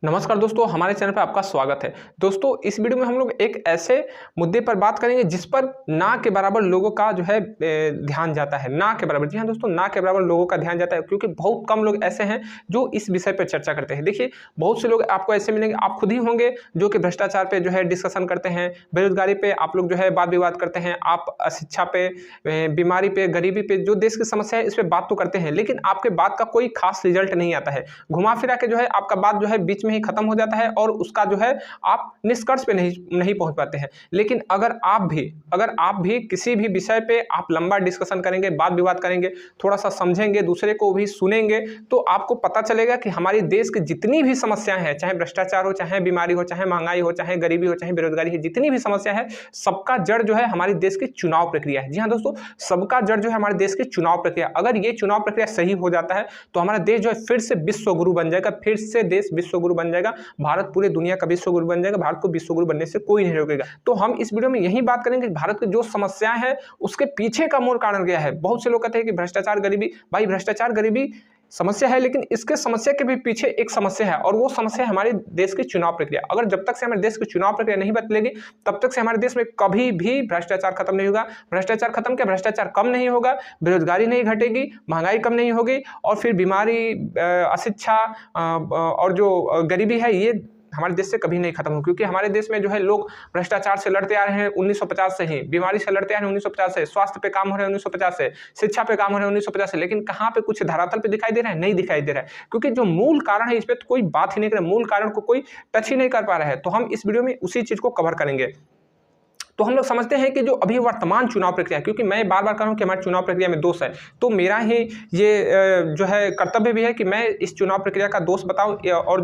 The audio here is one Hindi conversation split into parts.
नमस्कार दोस्तों, हमारे चैनल पर आपका स्वागत है। दोस्तों, इस वीडियो में हम लोग एक ऐसे मुद्दे पर बात करेंगे जिस पर ना के बराबर लोगों का जो है ध्यान जाता है। ना के बराबर, जी हाँ दोस्तों, ना के बराबर लोगों का ध्यान जाता है, क्योंकि बहुत कम लोग ऐसे हैं जो इस विषय पर चर्चा करते हैं। देखिए, बहुत से लोग आपको ऐसे मिलेंगे, आप खुद ही होंगे, जो कि भ्रष्टाचार पे जो है डिस्कशन करते हैं, बेरोजगारी पे आप लोग जो है वाद विवाद करते हैं, आप शिक्षा पे, बीमारी पे, गरीबी पे, जो देश की समस्या है इस पर बात तो करते हैं, लेकिन आपके बात का कोई खास रिजल्ट नहीं आता है। घुमा फिरा के जो है आपका बात जो है बीच में ही खत्म हो जाता है और उसका जो है आप निष्कर्ष पे नहीं पहुंच पाते हैं। लेकिन अगर आप भी किसी भी विषय पे आप लंबा डिस्कशन करेंगे, वाद विवाद करेंगे, थोड़ा सा समझेंगे, दूसरे को भी सुनेंगे, तो आपको पता चलेगा कि हमारे देश की जितनी भी समस्याएं हैं, चाहे भ्रष्टाचार हो, चाहे बीमारी हो, चाहे महंगाई हो, चाहे गरीबी हो, चाहे बेरोजगारी है, जितनी भी समस्या है, सबका जड़ जो है हमारे देश की चुनाव प्रक्रिया है। जी हाँ दोस्तों, सबका जड़ जो है हमारे देश की चुनाव प्रक्रिया। अगर ये चुनाव प्रक्रिया सही हो जाता है तो हमारा देश जो है फिर से विश्व गुरु बन जाएगा, फिर से देश विश्व गुरु बन जाएगा, भारत पूरे दुनिया का विश्व गुरु बन जाएगा। भारत को विश्व गुरु बनने से कोई नहीं रोकेगा। तो हम इस वीडियो में यही बात करेंगे कि भारत की जो समस्याएं हैं उसके पीछे का मूल कारण क्या है। बहुत से लोग कहते हैं कि भ्रष्टाचार, गरीबी, भाई भ्रष्टाचार गरीबी समस्या है, लेकिन इसके समस्या के भी पीछे एक समस्या है, और वो समस्या है हमारे देश की चुनाव प्रक्रिया। अगर जब तक से हमारे देश की चुनाव प्रक्रिया नहीं बदलेगी, तब तक से हमारे देश में कभी भी भ्रष्टाचार खत्म नहीं होगा। भ्रष्टाचार खत्म क्या, भ्रष्टाचार कम नहीं होगा, बेरोजगारी नहीं घटेगी, महंगाई कम नहीं होगी, और फिर बीमारी, अशिक्षा और जो गरीबी है, ये हमारे देश से कभी नहीं खत्म हो। क्योंकि हमारे देश में जो है लोग भ्रष्टाचार से लड़ते आ रहे हैं 1950 से ही, बीमारी से लड़ते आ रहे हैं 1950 से, स्वास्थ्य पे काम हो रहे हैं 1950 से, शिक्षा पे काम हो रहे हैं 1950 से, लेकिन कहाँ पे कुछ धरातल पे दिखाई दे रहा है? नहीं दिखाई दे रहा है, क्योंकि जो मूल कारण है इस पर तो कोई बात ही नहीं कर रहा, मूल कारण को कोई टच ही नहीं कर पा रहा है। तो हम इस वीडियो में उसी चीज को कवर करेंगे। तो हम लोग समझते हैं कि जो अभी वर्तमान चुनाव प्रक्रिया, क्योंकि मैं बार बार कह रहा हूं कि हमारी चुनाव प्रक्रिया में दोष है, तो मेरा ही ये जो है कर्तव्य भी है कि मैं इस चुनाव प्रक्रिया का दोष बताऊं, और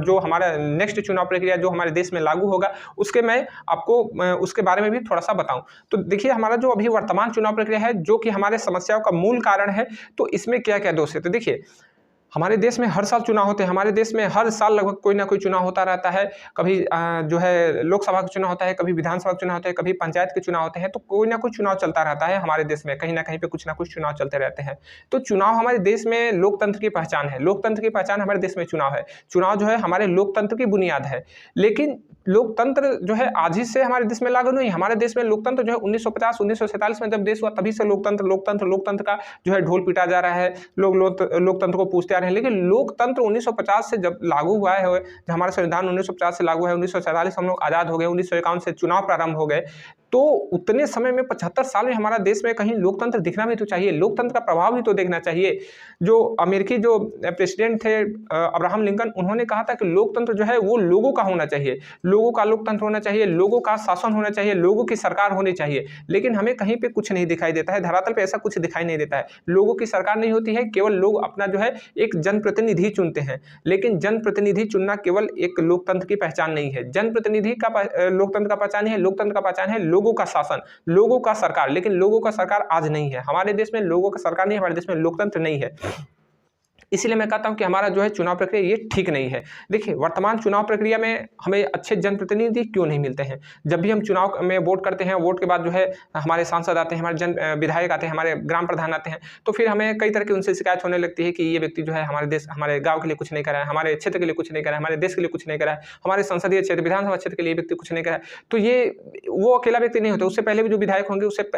जो हमारा नेक्स्ट चुनाव प्रक्रिया जो हमारे देश में लागू होगा उसके मैं आपको उसके बारे में भी थोड़ा सा बताऊं। तो देखिए, हमारा जो अभी वर्तमान चुनाव प्रक्रिया है, जो कि हमारे समस्याओं का मूल कारण है, तो इसमें क्या क्या दोष है। तो देखिए, हमारे देश में हर साल चुनाव होते हैं, हमारे देश में हर साल लगभग कोई ना कोई चुनाव होता रहता है। कभी जो है लोकसभा का चुनाव होता है, कभी विधानसभा का चुनाव होता है, कभी पंचायत के चुनाव होते हैं। तो कोई ना कोई चुनाव चलता रहता है हमारे देश में, कहीं ना कहीं पे कुछ ना कुछ चुनाव चलते रहते हैं। तो चुनाव हमारे देश में लोकतंत्र की पहचान है, लोकतंत्र की पहचान हमारे देश में चुनाव है। चुनाव जो है हमारे लोकतंत्र की बुनियाद है। लेकिन लोकतंत्र जो है आज ही से हमारे देश में लागू नहीं। हमारे देश में लोकतंत्र जो है 1950 1947 में जब देश हुआ, तभी से लोकतंत्र का जो है ढोल पीटा जा रहा है, लोग लोकतंत्र को पूछते आ रहे हैं। लेकिन लोकतंत्र 1950 से जब लागू हुआ है, जब हमारा संविधान 1950 से लागू है, 1947 हम लोग आजाद हो गए, 1951 से चुनाव प्रारंभ हो गए, तो उतने समय में 75 साल में हमारा देश में कहीं लोकतंत्र दिखना भी तो चाहिए, लोकतंत्र का प्रभाव भी तो देखना चाहिए। जो अमेरिकी जो प्रेसिडेंट थे अब्राहम लिंकन, उन्होंने कहा था कि लोकतंत्र जो है वो लोगों का होना चाहिए, लोगों का लोकतंत्र होना चाहिए, लोगों का शासन होना चाहिए, लोगों की सरकार होनी चाहिए। लेकिन हमें कहीं पे कुछ नहीं दिखाई देता है, धरातल पे ऐसा कुछ दिखाई नहीं देता है। लोगों की सरकार नहीं होती है, केवल लोग अपना जो है एक जनप्रतिनिधि चुनते हैं। लेकिन जनप्रतिनिधि चुनना केवल एक लोकतंत्र की पहचान नहीं है। जनप्रतिनिधि का लोकतंत्र का पहचान है, लोकतंत्र का पहचान है लोगों का शासन, लोगों का सरकार। लेकिन लोगों का सरकार आज नहीं है हमारे देश में, लोगों का सरकार नहीं है हमारे देश में, लोकतंत्र नहीं है। इसीलिए मैं कहता हूं कि हमारा जो है चुनाव प्रक्रिया ये ठीक नहीं है। देखिए, वर्तमान चुनाव प्रक्रिया में हमें अच्छे जनप्रतिनिधि क्यों नहीं मिलते हैं। जब भी हम चुनाव में वोट करते हैं, वोट के बाद जो है हमारे सांसद आते हैं, हमारे विधायक आते हैं, हमारे ग्राम प्रधान आते हैं, तो फिर हमें कई तरह की उनसे शिकायत होने लगती है कि ये व्यक्ति जो है हमारे देश, हमारे गाँव के लिए कुछ नहीं करा है, हमारे क्षेत्र के लिए कुछ नहीं करा है, हमारे देश के लिए कुछ नहीं करा है, हमारे संसदीय क्षेत्र, विधानसभा क्षेत्र के लिए व्यक्ति कुछ नहीं करा है। तो ये वो अकेला व्यक्ति नहीं होता, उससे पहले भी जो विधायक होंगे, उससे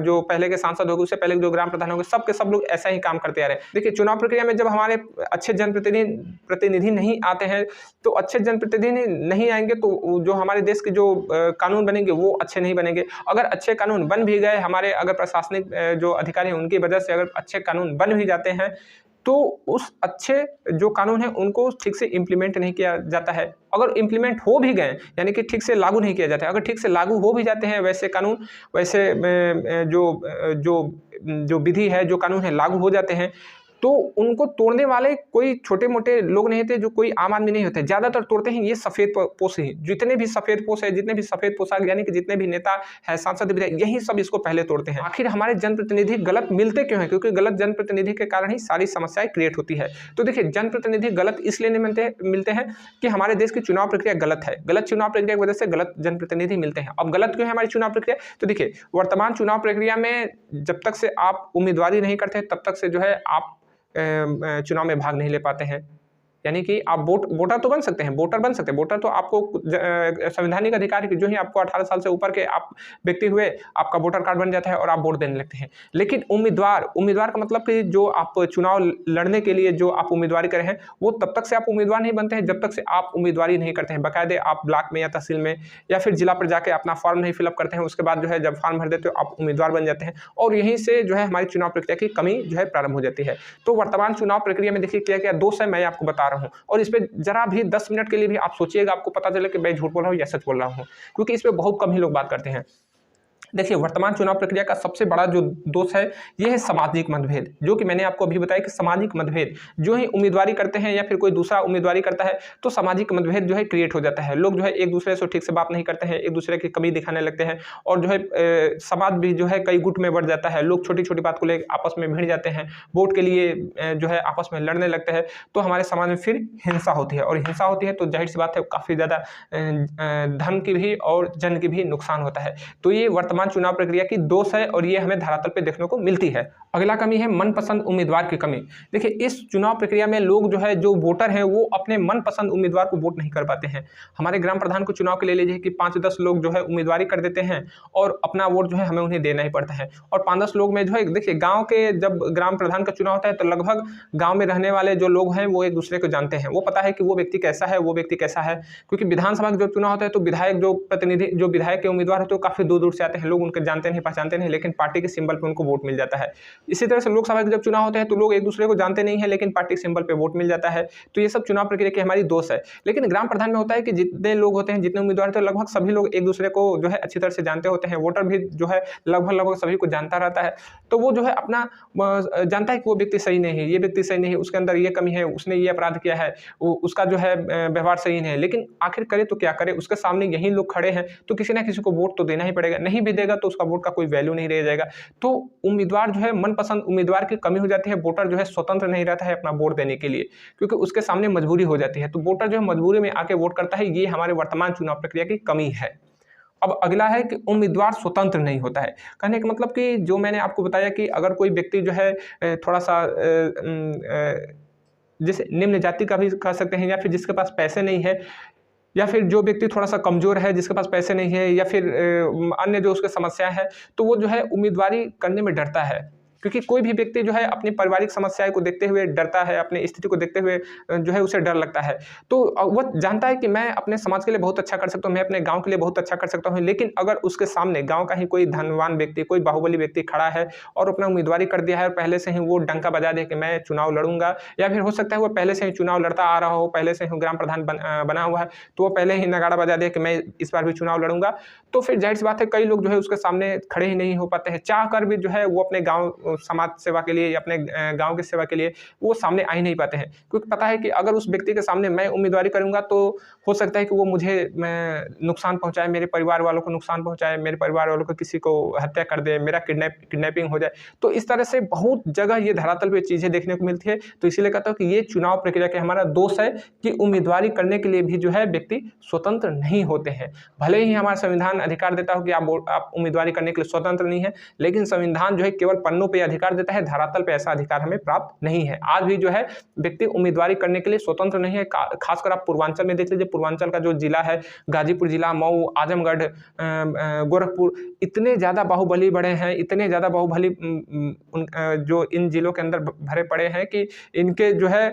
जो पहले के सांसद होंगे, उससे पहले जो ग्राम प्रधान होंगे, सब के सब लोग ऐसा ही काम करते आ रहे हैं। देखिए, चुनाव प्रक्रिया में जब हमारे अच्छे जनप्रतिनिधि नहीं आते हैं, तो अच्छे जनप्रतिनिधि नहीं आएंगे तो जो हमारे देश के जो कानून बनेंगे वो अच्छे नहीं बनेंगे। अगर अच्छे कानून बन भी गए, हमारे अगर प्रशासनिक जो अधिकारी हैं उनकी वजह से अगर अच्छे कानून बन भी जाते हैं, तो उस अच्छे जो कानून है उनको ठीक से इम्प्लीमेंट नहीं किया जाता है। अगर इम्प्लीमेंट हो भी गए, यानी कि ठीक से लागू नहीं किया जाता है, अगर ठीक से लागू हो भी जाते हैं वैसे कानून, वैसे जो विधि है, जो कानून है लागू हो जाते हैं, तो उनको तोड़ने वाले कोई छोटे मोटे लोग नहीं थे, जो कोई आम आदमी नहीं होते। ज्यादातर तोड़ते हैं ये सफेद पोश ही, जितने भी सफेद पोश है, जितने भी सफेद पोशाक, यानी कि जितने भी नेता है, सांसद, विधायक, यही सब इसको पहले तोड़ते हैं। आखिर हमारे जनप्रतिनिधि गलत मिलते क्यों हैं? क्योंकि गलत जनप्रतिनिधि के कारण ही सारी समस्याएं क्रिएट होती है। तो देखिए, जनप्रतिनिधि गलत इसलिए नहीं मिलते हैं कि हमारे देश की चुनाव प्रक्रिया गलत है, गलत चुनाव प्रक्रिया की वजह से गलत जनप्रतिनिधि मिलते हैं। अब गलत क्यों है हमारी चुनाव प्रक्रिया? तो देखिए, वर्तमान चुनाव प्रक्रिया में जब तक से आप उम्मीदवारी नहीं करते, तब तक से जो है आप चुनाव में भाग नहीं ले पाते हैं। यानी कि आप वोटर तो बन सकते हैं, वोटर बन सकते हैं, वोटर तो आपको संवैधानिक अधिकार है कि जो ही आपको 18 साल से ऊपर के आप व्यक्ति हुए, आपका वोटर कार्ड बन जाता है और आप वोट देने लगते हैं। लेकिन उम्मीदवार का मतलब कि जो आप चुनाव लड़ने के लिए जो आप उम्मीदवारी करे हैं, वो तब तक से आप उम्मीदवार नहीं बनते हैं जब तक से आप उम्मीदवारी नहीं करते हैं। बाकायदे आप ब्लॉक में या तहसील में या फिर जिला पर जाके अपना फॉर्म नहीं फिलअप करते हैं, उसके बाद जो है जब फॉर्म भर देते हो आप उम्मीदवार बन जाते हैं और यहीं से जो है हमारी चुनाव प्रक्रिया की कमी जो है प्रारंभ हो जाती है। तो वर्तमान चुनाव प्रक्रिया में देखिए क्या क्या दोष है मैं आपको बता रहा हूँ, और इस पे जरा भी 10 मिनट के लिए भी आप सोचिएगा, आपको पता चले कि मैं झूठ बोल रहा हूँ या सच बोल रहा हूँ, क्योंकि इस पे बहुत कम ही लोग बात करते हैं। देखिए, वर्तमान चुनाव प्रक्रिया का सबसे बड़ा जो दोष है, ये है सामाजिक मतभेद, जो कि मैंने आपको अभी बताया कि सामाजिक मतभेद जो ही उम्मीदवारी करते हैं या फिर कोई दूसरा उम्मीदवारी करता है तो सामाजिक मतभेद जो है क्रिएट हो जाता है। लोग जो है एक दूसरे से ठीक से बात नहीं करते हैं, एक दूसरे की कमी दिखाने लगते हैं और जो है समाज भी जो है कई गुट में बढ़ जाता है। लोग छोटी छोटी बात को लेकर आपस में भिड़ जाते हैं, वोट के लिए जो है आपस में लड़ने लगते हैं, तो हमारे समाज में फिर हिंसा होती है और हिंसा होती है तो जाहिर सी बात है काफ़ी ज़्यादा धन की भी और जन की भी नुकसान होता है। तो ये वर्तमान चुनाव प्रक्रिया की दोष है और ये हमें धरातल पे देखने को मिलती है। अगला कमी है मनपसंद उम्मीदवार की कमी। देखिए, इस चुनाव प्रक्रिया में लोग जो है जो वोटर हैं वो अपने मनपसंद उम्मीदवार को वोट नहीं कर पाते हैं। हमारे ग्राम प्रधान को चुनाव के ले लीजिए कि 5-10 लोग जो है उम्मीदवारी कर देते हैं और अपना वोट जो है हमें उन्हें देना ही पड़ता है। और 5-10 लोग में जो है देखिए, गाँव के जब ग्राम प्रधान का चुनाव होता है तो लगभग गाँव में रहने वाले जो लोग हैं वो एक दूसरे को जानते हैं, वो पता है कि वो व्यक्ति कैसा है, वो व्यक्ति कैसा है। क्योंकि विधानसभा का जो चुनाव होता है तो विधायक जो प्रतिनिधि जो विधायक के उम्मीदवार होते हैं वो काफ़ी दूर दूर से आते हैं, लोग उनके जानते नहीं पहचानते नहीं, लेकिन पार्टी के सिंबल पे उनको वोट मिल जाता है। इसी तरह से लोकसभा के जब चुनाव होते हैं तो लोग एक दूसरे को जानते नहीं है लेकिन पार्टी के सिंबल पे वोट मिल जाता है। तो ये सब चुनाव प्रक्रिया की हमारी दोष है। लेकिन ग्राम प्रधान में होता है कि जितने लोग होते हैं, जितने उम्मीदवार होते हैं, लगभग सभी लोग एक दूसरे को जो है अच्छी तरह से जानते होते हैं। वोटर भी जो है लगभग सभी को जानता रहता है, तो वो जो है अपना जानता है कि वो व्यक्ति सही नहीं है, ये व्यक्ति सही नहीं है, उसके अंदर ये कमी है, उसने ये अपराध किया है, उसका जो है व्यवहार सही नहीं है। लेकिन आखिर करे तो क्या करे, उसके सामने यही लोग खड़े हैं तो किसी ना किसी को वोट तो देना ही पड़ेगा, नहीं भी देगा तो उसका वोट का कोई वैल्यू नहीं रह जाएगा। तो उम्मीदवार जो है मनपसंद उम्मीदवार की कमी हो जाती है, वोटर जो है स्वतंत्र नहीं रहता है अपना वोट देने के लिए, क्योंकि उसके सामने मजबूरी हो जाती है। तो वोटर जो है मजबूरी में आके वोट करता है, ये हमारे वर्तमान चुनाव प्रक्रिया की कमी है। अब अगला है कि उम्मीदवार स्वतंत्र नहीं होता है। कहने का मतलब कि जो मैंने आपको बताया कि अगर कोई व्यक्ति जो है थोड़ा सा जैसे निम्न जाति का भी कह सकते हैं, या फिर जिसके पास पैसे नहीं है, या फिर जो व्यक्ति थोड़ा सा कमज़ोर है, जिसके पास पैसे नहीं है, या फिर अन्य जो उसकी समस्या है, तो वो जो है उम्मीदवारी करने में डरता है। क्योंकि कोई भी व्यक्ति जो है अपनी पारिवारिक समस्याएं को देखते हुए डरता है, अपनी स्थिति को देखते हुए जो है उसे डर लगता है। तो वह जानता है कि मैं अपने समाज के लिए बहुत अच्छा कर सकता हूँ, मैं अपने गाँव के लिए बहुत अच्छा कर सकता हूँ, लेकिन अगर उसके सामने गाँव का ही कोई धनवान व्यक्ति, कोई बाहुबली व्यक्ति खड़ा है और अपना उम्मीदवारी कर दिया है और पहले से ही वो डंका बजा दे कि मैं चुनाव लड़ूंगा, या फिर हो सकता है वो पहले से ही चुनाव लड़ता आ रहा हो, पहले से ही ग्राम प्रधान बना हुआ है, तो वो पहले ही नगाड़ा बजा दे कि मैं इस बार भी चुनाव लड़ूंगा, तो फिर जाहिर सी बात है कई लोग जो है उसके सामने खड़े ही नहीं हो पाते हैं। चाह कर भी जो है वो अपने गाँव समाज सेवा के लिए या अपने गाँव की सेवा के लिए वो सामने आ ही नहीं पाते हैं, क्योंकि पता है कि अगर उस व्यक्ति के सामने मैं उम्मीदवारी करूंगा तो हो सकता है कि वो मुझे नुकसान पहुंचाए, मेरे परिवार वालों को नुकसान पहुंचाए, मेरे परिवार वालों को किसी को हत्या कर दे, मेरा किडनैपिंग हो जाए। तो इस तरह से बहुत जगह ये धरातल पे चीज़ें देखने को मिलती है। तो इसीलिए कहता हूँ कि ये चुनाव प्रक्रिया के हमारा दोष है कि उम्मीदवारी करने के लिए भी जो है व्यक्ति स्वतंत्र नहीं होते हैं। भले ही हमारा संविधान अधिकार देता हो कि आप उम्मीदवारी करने के लिए स्वतंत्र नहीं है, लेकिन संविधान जो है केवल पन्नों पर अधिकार देता है, धरातल पे ऐसा अधिकार हमें प्राप्त नहीं है। आज भी जो है व्यक्ति उम्मीदवारी करने के लिए स्वतंत्र नहीं है। खासकर आप पूर्वांचल में देख लीजिए, पूर्वांचल का जो जिला है, गाजीपुर जिला, मऊ, आजमगढ़, गोरखपुर, इतने ज़्यादा बाहुबली बड़े हैं, इतने ज़्यादा बाहुबली जो इन जिलों के अंदर भरे पड़े हैं कि इनके जो है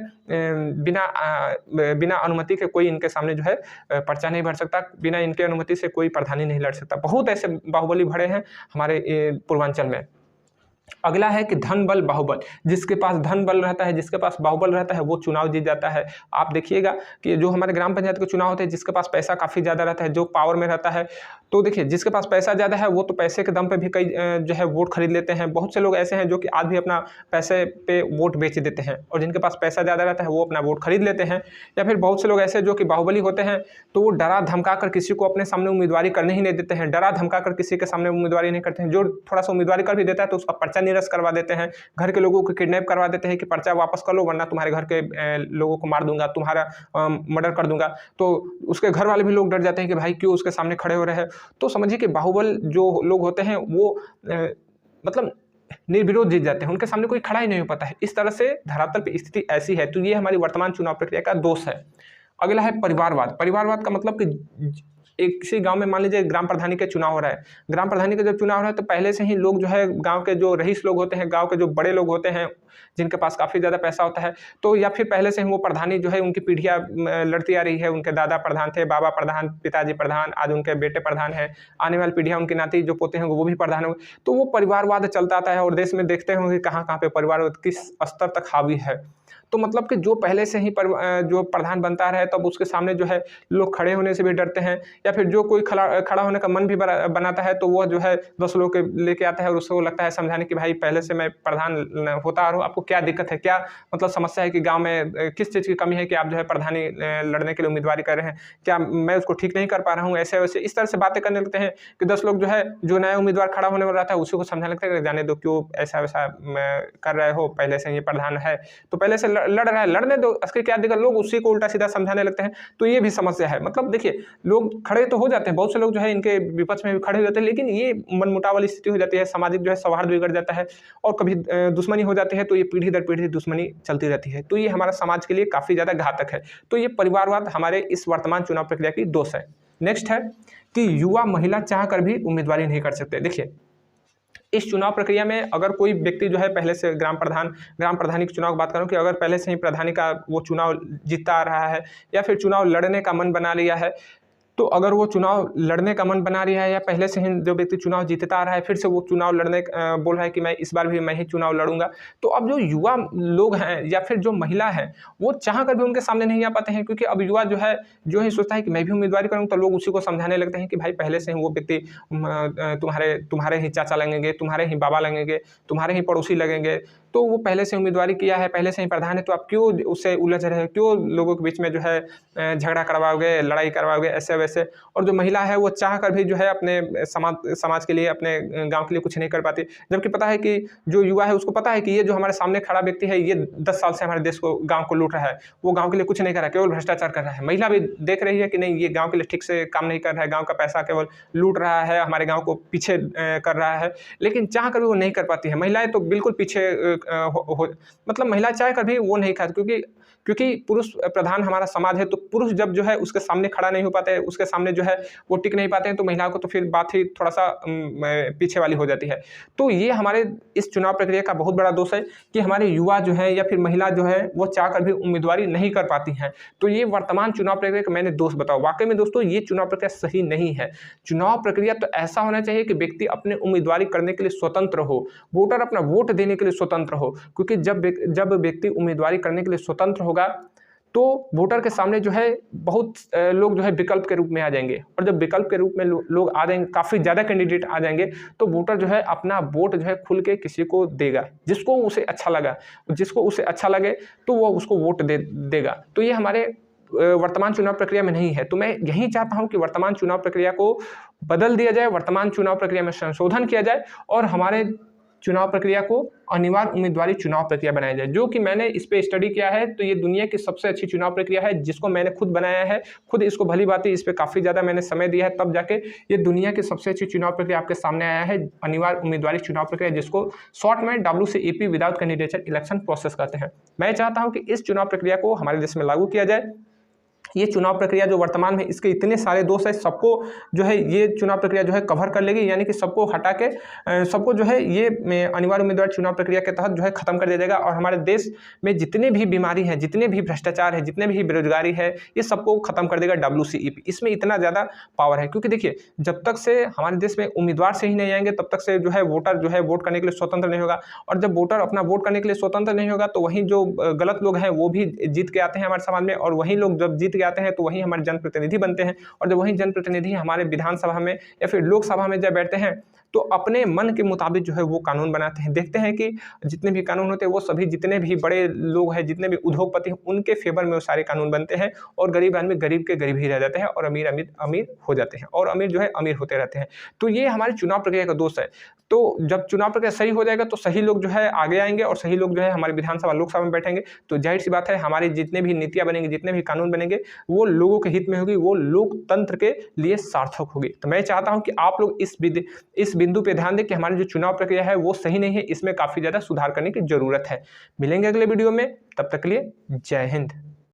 बिना अनुमति के कोई इनके सामने जो है पर्चा नहीं भर सकता, बिना इनके अनुमति से कोई प्रधानी नहीं लड़ सकता। बहुत ऐसे बाहुबली भरे हैं हमारे पूर्वांचल में। अगला है कि धन बल बाहुबल, जिसके पास धन बल रहता है, जिसके पास बाहुबल रहता है, वो चुनाव जीत जाता है। आप देखिएगा कि जो हमारे ग्राम पंचायत के चुनाव होते हैं, जिसके पास पैसा काफ़ी ज़्यादा रहता है, जो पावर में रहता है, तो देखिए जिसके पास पैसा ज़्यादा है वो तो पैसे के दम पे भी कई जो है वोट खरीद लेते हैं। बहुत से लोग ऐसे हैं जो कि आज भी अपना पैसे पे वोट बेच देते हैं, और जिनके पास पैसा ज़्यादा रहता है वो अपना वोट खरीद लेते हैं। या फिर बहुत से लोग ऐसे जो कि बाहुबली होते हैं, तो वो डरा धमका कर किसी को अपने सामने उम्मीदवारी करने ही नहीं देते हैं, डरा धमका कर किसी के सामने उम्मीदवारी नहीं करते हैं। जो थोड़ा सा उम्मीदवारी कर भी देता है तो उसका पर्चा निरस्त करवा देते हैं, घर के लोगों को किडनैप करवा देते हैं कि पर्चा वापस कर लो वरना तुम्हारे घर के लोगों को मार दूंगा, तुम्हारा मर्डर कर दूंगा। तो उसके घर वाले भी लोग डर जाते हैं कि भाई क्यों उसके सामने खड़े हो रहे हैं। तो समझिए कि बाहुबल जो लोग होते हैं वो मतलब निर्विरोध जीत जाते हैं, उनके सामने कोई खड़ा ही नहीं हो पाता है। इस तरह से धरातल पर स्थिति ऐसी है। तो ये हमारी वर्तमान चुनाव प्रक्रिया का दोष है। अगला है परिवारवाद। परिवारवाद का मतलब कि एक किसी गांव में मान लीजिए ग्राम प्रधानी का चुनाव हो रहा है। ग्राम प्रधानी का जब चुनाव हो रहा है तो पहले से ही लोग जो है गांव के जो रईस लोग होते हैं, गांव के जो बड़े लोग होते हैं जिनके पास काफ़ी ज़्यादा पैसा होता है, तो या फिर पहले से ही वो प्रधानी जो है उनकी पीढ़ियाँ लड़ती आ रही है। उनके दादा प्रधान थे, बाबा प्रधान, पिताजी प्रधान, आज उनके बेटे प्रधान हैं, आने वाली पीढ़ियाँ उनके नाती जो पोते हैं वो भी प्रधान होंगे। तो वो परिवारवाद चलता आता है और देश में देखते होंगे कहाँ कहाँ पे परिवारवाद किस स्तर तक हावी है। तो मतलब कि जो पहले से ही जो प्रधान बनता रहे तब उसके सामने जो है लोग खड़े होने से भी डरते हैं, या फिर जो कोई खड़ा होने का मन भी बनाता है तो वह जो है 10 लोग के लेके आता है और उसको लगता है समझाने कि भाई पहले से मैं प्रधान होता आ रहा हूँ, आपको क्या दिक्कत है, क्या मतलब समस्या है कि गाँव में किस चीज़ की कमी है कि आप जो है प्रधानी लड़ने के लिए उम्मीदवारी कर रहे हैं, क्या मैं उसको ठीक नहीं कर पा रहा हूँ, ऐसे वैसे इस तरह से बातें करने लगते हैं कि 10 लोग जो है जो नया उम्मीदवार खड़ा होने वाला था उसी को समझाने लगता है कि जाने दो, क्यों ऐसा वैसा कर रहे हो, पहले से ये प्रधान है तो पहले से लड़ रहा है, लड़ने दो, उसके क्या दिक्कत। लोग उसी को उल्टा सीधा समझाने लगते हैं। तो ये भी समस्या है। मतलब देखिए लोग खड़े तो हो जाते हैं, बहुत से लोग जो है इनके विपक्ष में भी खड़े हो जाते हैं, लेकिन ये मनमुटाव वाली स्थिति हो जाती है, सामाजिक जो है सौहार्द बिगड़ जाता है और कभी दुश्मनी हो जाती है। तो ये पीढ़ी दर पीढ़ी दुश्मनी चलती रहती है। तो ये हमारा समाज के लिए काफ़ी ज़्यादा घातक है। तो ये परिवारवाद हमारे इस वर्तमान चुनाव प्रक्रिया की दोष है। नेक्स्ट है कि युवा महिला चाह कर भी उम्मीदवारी नहीं कर सकते। देखिए इस चुनाव प्रक्रिया में अगर कोई व्यक्ति जो है पहले से ग्राम प्रधानी के चुनाव की बात करूं कि अगर पहले से ही प्रधानी का वो चुनाव जीतता आ रहा है या फिर चुनाव लड़ने का मन बना लिया है, तो अगर वो चुनाव लड़ने का मन बना रहा है या पहले से ही जो व्यक्ति चुनाव जीतता आ रहा है फिर से वो चुनाव लड़ने बोल रहा है कि मैं इस बार भी मैं ही चुनाव लड़ूंगा, तो अब जो युवा लोग हैं या फिर जो महिला है वो चाह कर भी उनके सामने नहीं आ पाते हैं। क्योंकि अब युवा जो है जो ही सोचता है कि मैं भी उम्मीदवारी करूँ तो लोग उसी को समझाने लगते हैं कि भाई पहले से ही वो व्यक्ति तुम्हारे ही चाचा लगेंगे, तुम्हारे ही बाबा लगेंगे, तुम्हारे ही पड़ोसी लगेंगे, तो वो पहले से उम्मीदवारी किया है, पहले से ही प्रधान है, तो आप क्यों उससे उलझ रहे हो, क्यों लोगों के बीच में जो है झगड़ा करवाओगे, लड़ाई करवाओगे ऐसे वैसे। और जो महिला है वो चाह कर भी जो है अपने समाज के लिए, अपने गांव के लिए कुछ नहीं कर पाती, जबकि पता है कि जो युवा है उसको पता है कि ये जो हमारे सामने खड़ा व्यक्ति है ये 10 साल से हमारे देश को, गाँव को लूट रहा है, वो गाँव के लिए कुछ नहीं कर रहा है, केवल भ्रष्टाचार कर रहा है। महिला भी देख रही है कि नहीं ये गाँव के लिए ठीक से काम नहीं कर रहा है, गाँव का पैसा केवल लूट रहा है, हमारे गाँव को पीछे कर रहा है, लेकिन चाह कर भी वो नहीं कर पाती है। महिलाएं तो बिल्कुल पीछे मतलब महिला चाह कर भी वो नहीं खाती, क्योंकि पुरुष प्रधान हमारा समाज है। तो पुरुष जब जो है उसके सामने खड़ा नहीं हो पाते हैं, उसके सामने जो है वो टिक नहीं पाते हैं, तो महिलाओं को तो फिर बात ही थोड़ा सा पीछे वाली हो जाती है। तो ये हमारे इस चुनाव प्रक्रिया का बहुत बड़ा दोष है कि हमारे युवा जो है या फिर महिला जो है वो चाह कर भी उम्मीदवारी नहीं कर पाती हैं। तो ये वर्तमान चुनाव प्रक्रिया का मैंने दोष बताओ। वाकई में दोस्तों ये चुनाव प्रक्रिया सही नहीं है। चुनाव प्रक्रिया तो ऐसा होना चाहिए कि व्यक्ति अपने उम्मीदवारी करने के लिए स्वतंत्र हो, वोटर अपना वोट देने के लिए स्वतंत्र हो, क्योंकि जब व्यक्ति उम्मीदवारी करने के लिए स्वतंत्र होगा तो वोटर के सामने जो है बहुत लोग जो है विकल्प के रूप में आ जाएंगे, और जब विकल्प के रूप में लोग आ जाएंगे, काफ़ी ज़्यादा कैंडिडेट आ जाएंगे, तो वोटर जो है अपना वोट जो है खुल के किसी को देगा जिसको उसे अच्छा लगा, जिसको उसे अच्छा लगे तो वो उसको वोट देगा। तो ये हमारे वर्तमान चुनाव प्रक्रिया में नहीं है। तो मैं यही चाहता हूं कि वर्तमान चुनाव प्रक्रिया को बदल दिया जाए, वर्तमान चुनाव प्रक्रिया में संशोधन किया जाए और हमारे चुनाव प्रक्रिया को अनिवार्य उम्मीदवारी चुनाव प्रक्रिया बनाया जाए, जो कि मैंने इस पे स्टडी किया है। तो ये दुनिया की सबसे अच्छी चुनाव प्रक्रिया है, जिसको मैंने खुद बनाया है, खुद इसको भली भांति इस पे काफ़ी ज़्यादा मैंने समय दिया है, तब जाके ये दुनिया की सबसे अच्छी चुनाव प्रक्रिया आपके सामने आया है, अनिवार्य उम्मीदवारी चुनाव प्रक्रिया, जिसको शॉर्ट में WCEP without candidature election process कहते हैं। मैं चाहता हूँ कि इस चुनाव प्रक्रिया को हमारे देश में लागू किया जाए। ये चुनाव प्रक्रिया जो वर्तमान में इसके इतने सारे दोष है, सबको जो है ये चुनाव प्रक्रिया जो है कवर कर लेगी, यानी कि सबको हटा के सबको जो है ये अनिवार्य उम्मीदवार चुनाव प्रक्रिया के तहत जो है खत्म कर दिया जाएगा। और हमारे देश में जितने भी बीमारी हैं, जितने भी भ्रष्टाचार है, जितने भी बेरोजगारी है, ये सबको खत्म कर देगा WCEP। इसमें इतना ज़्यादा पावर है, क्योंकि देखिए जब तक से हमारे देश में उम्मीदवार से ही नहीं आएंगे तब तक से जो है वोटर जो है वोट करने के लिए स्वतंत्र नहीं होगा, और जब वोटर अपना वोट करने के लिए स्वतंत्र नहीं होगा तो वहीं जो गलत लोग हैं वो भी जीत के आते हैं हमारे समाज में, और वहीं लोग जब जीत के आते हैं तो वहीं हमारे जनप्रतिनिधि बनते हैं, और जब वहीं जनप्रतिनिधि हमारे विधानसभा में या फिर लोकसभा में जब बैठते हैं तो अपने मन के मुताबिक जो है वो कानून बनाते हैं। देखते हैं कि जितने भी कानून होते हैं वो सभी जितने भी बड़े लोग हैं, जितने भी उद्योगपति हैं, उनके फेवर में वो सारे कानून बनते हैं, और गरीब आदमी गरीब के गरीब ही रह जाते हैं, और अमीर अमीर हो जाते हैं, और अमीर जो है अमीर होते रहते हैं। तो ये हमारी चुनाव प्रक्रिया का दोष है। तो जब चुनाव प्रक्रिया सही हो जाएगा तो सही लोग जो है आगे आएंगे, और सही लोग जो है हमारे विधानसभा लोकसभा में बैठेंगे, तो जाहिर सी बात है हमारी जितने भी नीतियाँ बनेंगी, जितने भी कानून बनेंगे, वो लोगों के हित में होगी, वो लोकतंत्र के लिए सार्थक होगी। तो मैं चाहता हूं कि आप लोग इस बिंदु पे ध्यान दें कि हमारी जो चुनाव प्रक्रिया है वो सही नहीं है, इसमें काफ़ी ज़्यादा सुधार करने की ज़रूरत है। मिलेंगे अगले वीडियो में, तब तक के लिए जय हिंद।